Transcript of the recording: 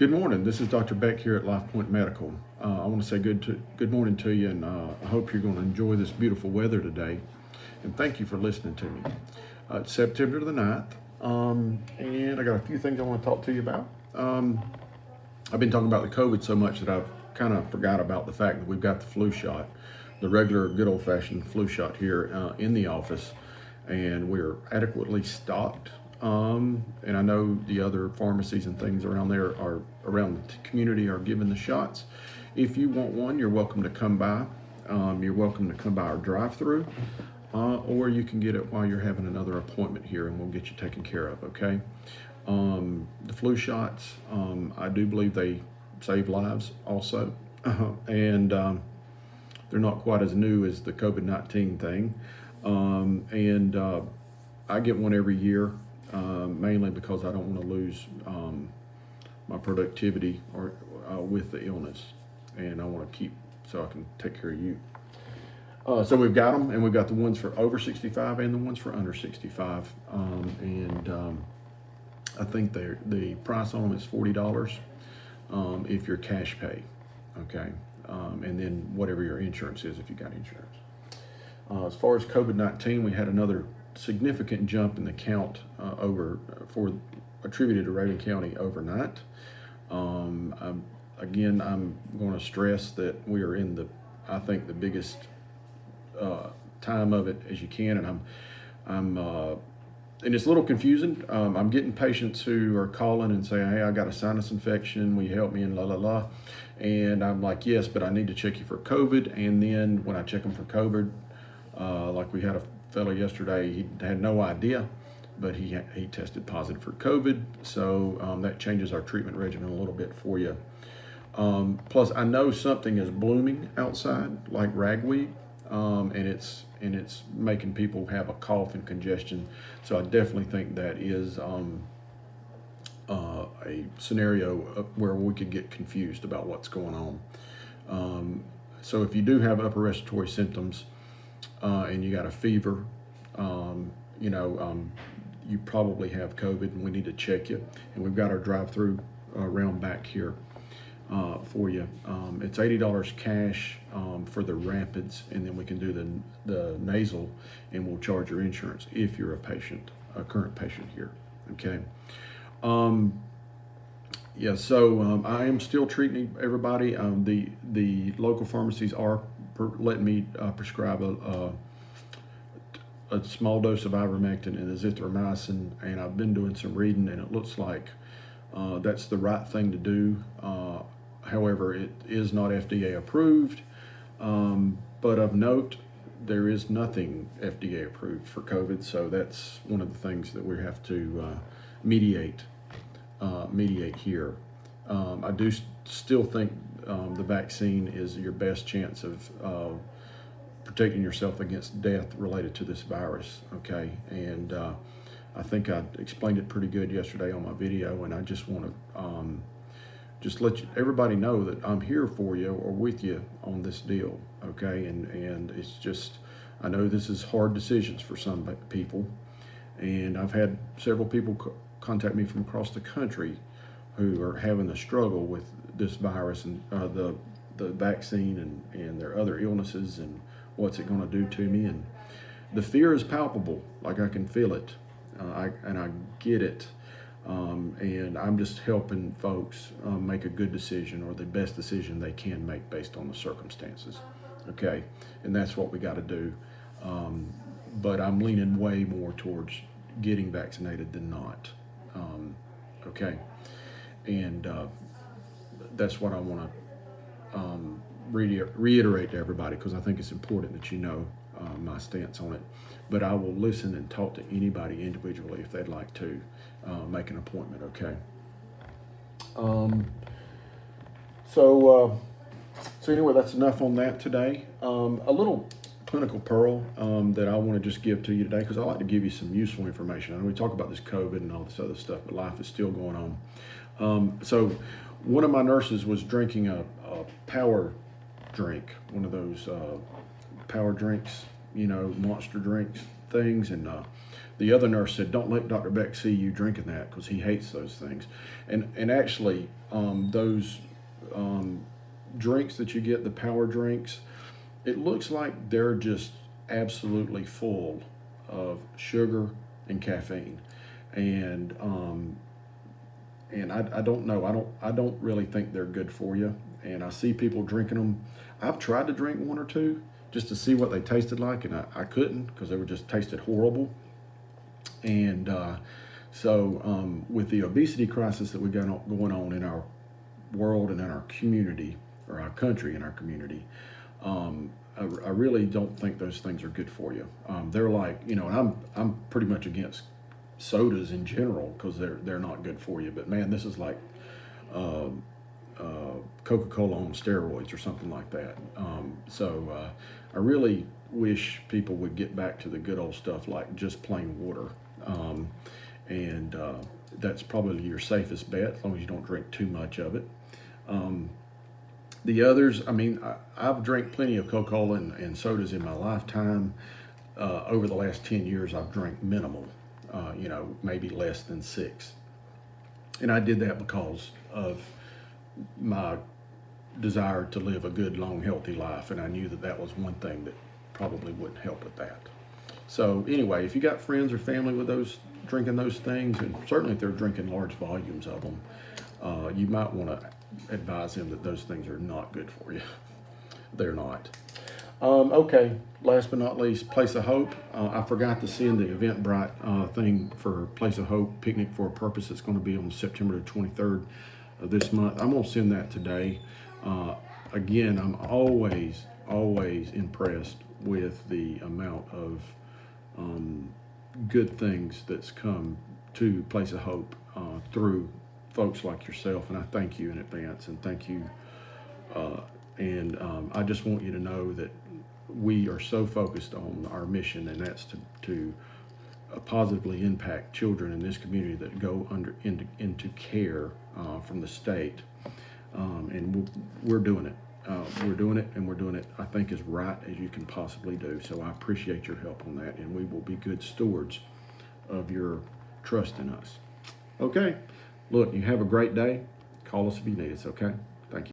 Good morning. This is Dr. Beck here at LifePoint Medical. I want to say good morning to you, and I hope you're going to enjoy this beautiful weather today. And thank you for listening to me. It's September the 9th, and I got a few things I want to talk to you about. I've been talking about the COVID so much that I've kind of forgot about the fact that we've got the flu shot, the regular good old-fashioned flu shot here in the office, and we're adequately stocked. And I know the other pharmacies and things around around the community are giving the shots. If you want one, you're welcome to come by. You're welcome to come by our drive-through, or you can get it while you're having another appointment here, and we'll get you taken care of. Okay. The flu shots, I do believe they save lives also, and they're not quite as new as the COVID-19 thing. I get one every year. Mainly because I don't want to lose my productivity with the illness, and I want to keep so I can take care of you. So we've got them, and we've got the ones for over 65 and the ones for under 65, I think the price on them is $40 if you're cash pay, okay, and then whatever your insurance is if you got insurance. As far as COVID-19, we had another significant jump in the count attributed to Raven County overnight. I'm going to stress that we are in I think the biggest time of it as you can, and and it's a little confusing. I'm getting patients who are calling and saying, "Hey, I got a sinus infection. Will you help me?" And la la la. And I'm like, "Yes, but I need to check you for COVID." And then when I check them for COVID, like we had a fellow yesterday, he had no idea, but he tested positive for COVID. So that changes our treatment regimen a little bit for you. Plus, I know something is blooming outside, like ragweed, and it's making people have a cough and congestion. So I definitely think that is a scenario where we could get confused about what's going on. So if you do have upper respiratory symptoms, and you got a fever, you probably have COVID, and we need to check you. And we've got our drive-through round back here for you. It's $80 cash for the rapids, and then we can do the nasal, and we'll charge your insurance if you're a current patient here. Okay. I am still treating everybody. The local pharmacies are letting me prescribe a small dose of ivermectin and azithromycin, and I've been doing some reading, and it looks like that's the right thing to do. However, it is not FDA approved, but of note, there is nothing FDA approved for COVID, so that's one of the things that we have to mediate here. I do still think the vaccine is your best chance of protecting yourself against death related to this virus, okay? And I think I explained it pretty good yesterday on my video, and I just want to just let everybody know that I'm here for you or with you on this deal, okay? And it's just, I know this is hard decisions for some people, and I've had several people contact me from across the country who are having a struggle with this virus and the vaccine and their other illnesses and what's it going to do to me. And the fear is palpable, like I can feel it, and I get it. And I'm just helping folks make a good decision or the best decision they can make based on the circumstances. Okay, and that's what we got to do. But I'm leaning way more towards getting vaccinated than not. Okay, and that's what I want to reiterate to everybody, because I think it's important that you know my stance on it. But I will listen and talk to anybody individually if they'd like to make an appointment, okay? So anyway, that's enough on that today. A little clinical pearl that I want to just give to you today, because I like to give you some useful information. I know we talk about this COVID and all this other stuff, but life is still going on. So one of my nurses was drinking a power drink, one of those power drinks, monster drinks things, and the other nurse said, "Don't let Dr. Beck see you drinking that because he hates those things." And actually, those drinks that you get, the power drinks, it looks like they're just absolutely full of sugar and caffeine, and I don't know. I don't really think they're good for you. And I see people drinking them. I've tried to drink one or two just to see what they tasted like, and I couldn't because they were just tasted horrible. And with the obesity crisis that we got going on in our world and in our community, or our country and our community, I really don't think those things are good for you. They're like, and I'm pretty much against sodas in general because they're not good for you. But man, this is like Coca-Cola on steroids or something like that. I really wish people would get back to the good old stuff like just plain water. And that's probably your safest bet as long as you don't drink too much of it. The others, I've drank plenty of Coca-Cola and sodas in my lifetime. Over the last 10 years, I've drank minimal, maybe less than 6. And I did that because of my desire to live a good, long, healthy life. And I knew that was one thing that probably wouldn't help with that. So anyway, if you got friends or family with those drinking those things, and certainly if they're drinking large volumes of them, you might want to advise them that those things are not good for you. They're not. Okay, last but not least, Place of Hope. I forgot to send the Eventbrite thing for Place of Hope Picnic for a Purpose. It's going to be on September the 23rd of this month. I'm going to send that today. Again, I'm always impressed with the amount of good things that's come to Place of Hope through folks like yourself, and I thank you in advance, and thank you. I just want you to know that we are so focused on our mission, and that's to positively impact children in this community that go into care from the state, and we're doing it. We're doing it, and we're doing it, I think, as right as you can possibly do. So I appreciate your help on that, and we will be good stewards of your trust in us. Okay, look, you have a great day. Call us if you need us, okay?